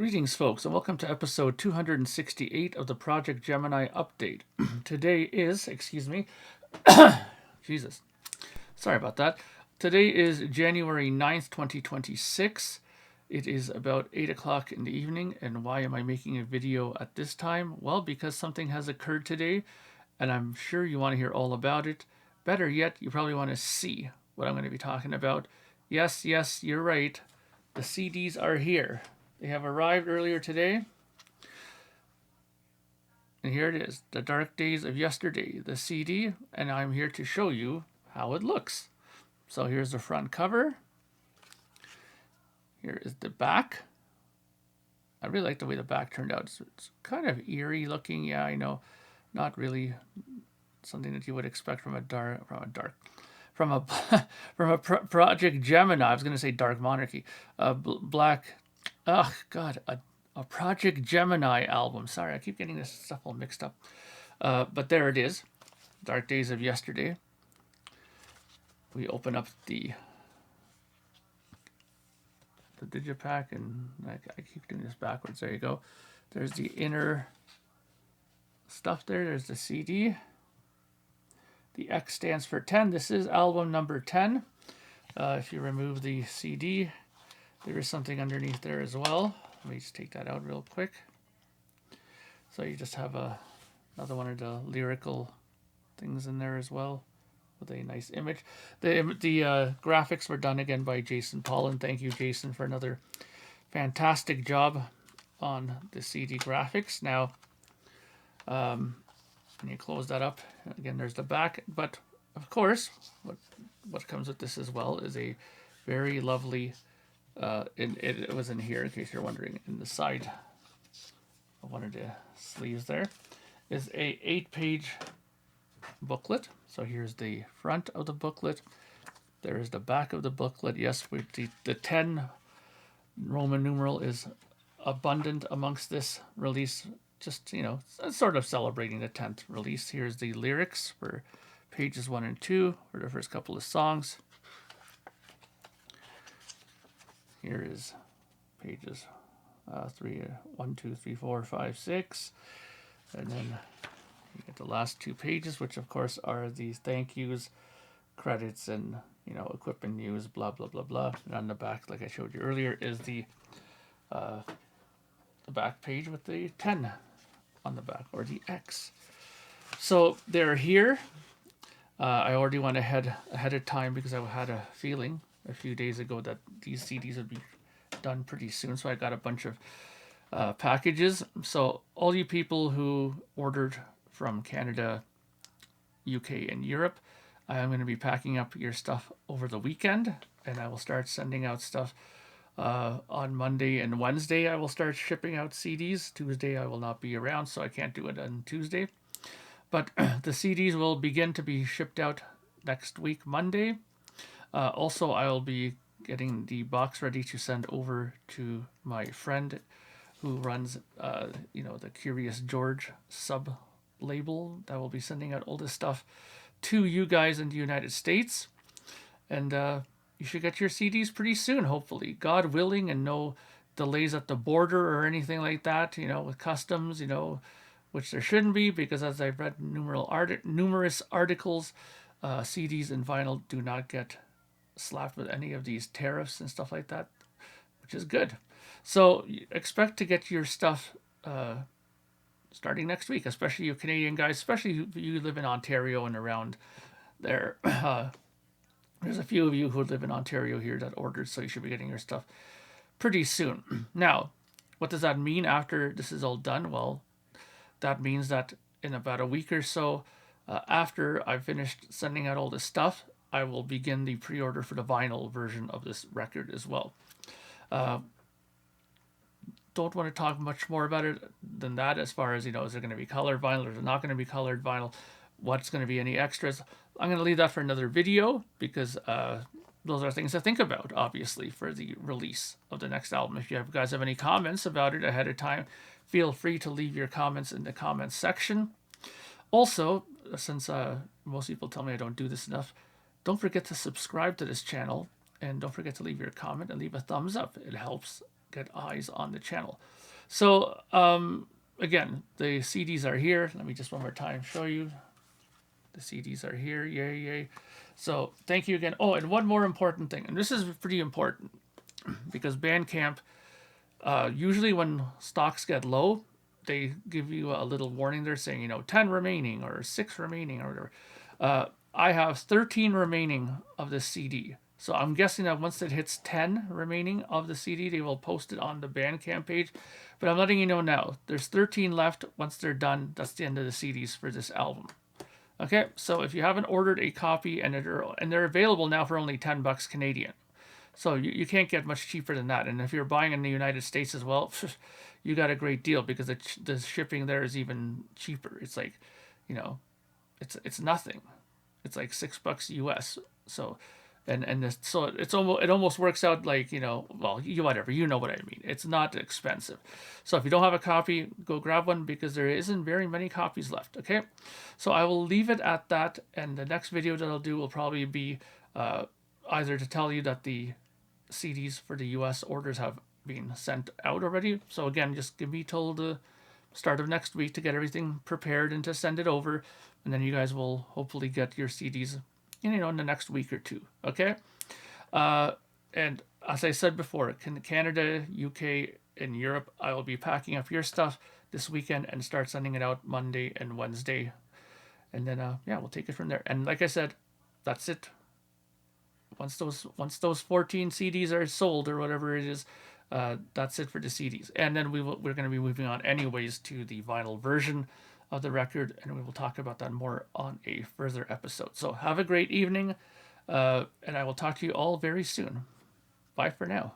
Greetings, folks, and welcome to episode 268 of the Projekt Gemineye update. Today is, Jesus, sorry about that. Today is January 9th, 2026. It is about 8 o'clock in the evening, and why am I making a video at this time? Well, because something has occurred today, and I'm sure you want to hear all about it. Better yet, you probably want to see what I'm going to be talking about. Yes, you're right. The CDs are here. They have arrived earlier today. And here it is, The Dark Days of Yesterday, the CD, and I'm here to show you how it looks. So here's the front cover. Here is the back. I really like the way the back turned out. It's kind of eerie looking. Yeah, I know. Not really something that you would expect from a Projekt Gemineye. I was going to say Dark Monarchy. Black. Oh God, a Projekt Gemineye album. Sorry, I keep getting this stuff all mixed up. But there it is, Dark Days of Yesterday. We open up the digipack, and I keep doing this backwards. There you go. There's the inner stuff there. There's the CD. The X stands for 10. This is album number 10. If you remove the CD, there is something underneath there as well. Let me just take that out real quick. So you just have another one of the lyrical things in there as well, with a nice image. The graphics were done again by Jason Pollan. Thank you, Jason, for another fantastic job on the CD graphics. Now, when you close that up, again, there's the back. But of course, what comes with this as well is a very lovely. It was in here, in case you're wondering, in the side of one of the sleeves there is a 8-page booklet. So here's the front of the booklet. There is the back of the booklet. Yes, the 10 Roman numeral is abundant amongst this release. Just, sort of celebrating the 10th release. Here's the lyrics for pages 1 and 2 for the first couple of songs. Here is pages 1, 2, 3, 4, 5, 6. And then you get the last 2 pages, which of course are these thank yous, credits, and equipment news, blah blah blah blah. And on the back, like I showed you earlier, is the back page with the 10 on the back, or the X. So they're here. I already went ahead of time because I had a feeling a few days ago that these CDs would be done pretty soon. So I got a bunch of packages. So all you people who ordered from Canada, UK, and Europe, I am going to be packing up your stuff over the weekend, and I will start sending out stuff on Monday and Wednesday. I will start shipping out CDs. Tuesday I will not be around, so I can't do it on Tuesday. But the CDs will begin to be shipped out next week, Monday. Also, I will be getting the box ready to send over to my friend who runs, the Curious George sub label that will be sending out all this stuff to you guys in the United States. And you should get your CDs pretty soon, hopefully. God willing, and no delays at the border or anything like that, with customs, which there shouldn't be, because as I've read numerous articles, CDs and vinyl do not get slapped with any of these tariffs and stuff like that, which is good. So expect to get your stuff starting next week, especially you Canadian guys, especially if you live in Ontario and around there. There's a few of you who live in Ontario here that ordered, so you should be getting your stuff pretty soon. Now, what does that mean after this is all done? Well, that means that in about a week or so, after I've finished sending out all this stuff, I will begin the pre-order for the vinyl version of this record as well. Don't want to talk much more about it than that, as far as, is there going to be colored vinyl, or is it not going to be colored vinyl? What's going to be any extras? I'm going to leave that for another video, because those are things to think about, obviously, for the release of the next album. If you guys have any comments about it ahead of time, feel free to leave your comments in the comments section. Also, since most people tell me I don't do this enough, don't forget to subscribe to this channel, and don't forget to leave your comment and leave a thumbs up. It helps get eyes on the channel. So again, the CDs are here. Let me just one more time show you. The CDs are here. Yay, yay. So thank you again. Oh, and one more important thing, and this is pretty important because Bandcamp, usually when stocks get low, they give you a little warning. They're saying, 10 remaining or 6 remaining or whatever. I have 13 remaining of the CD. So I'm guessing that once it hits 10 remaining of the CD, they will post it on the Bandcamp page. But I'm letting you know now, there's 13 left. Once they're done, that's the end of the CDs for this album. Okay, so if you haven't ordered a copy and they're available now for only $10 Canadian. So you can't get much cheaper than that. And if you're buying in the United States as well, you got a great deal because the shipping there is even cheaper. It's like, it's nothing. It's like $6 US. So, so it almost works out like, well, whatever, you know what I mean. It's not expensive. So if you don't have a copy, go grab one because there isn't very many copies left. Okay, so I will leave it at that, and the next video that I'll do will probably be either to tell you that the CDs for the US orders have been sent out already. So again, just give me till the start of next week to get everything prepared and to send it over, and then you guys will hopefully get your CDs, in the next week or two. Okay, and as I said before, Canada, UK, and Europe, I will be packing up your stuff this weekend and start sending it out Monday and Wednesday, and then we'll take it from there. And like I said, that's it. Once those 14 CDs are sold or whatever it is, that's it for the CDs. And then we're going to be moving on anyways to the vinyl version of the record, and we will talk about that more on a further episode. So have a great evening, and I will talk to you all very soon. Bye for now.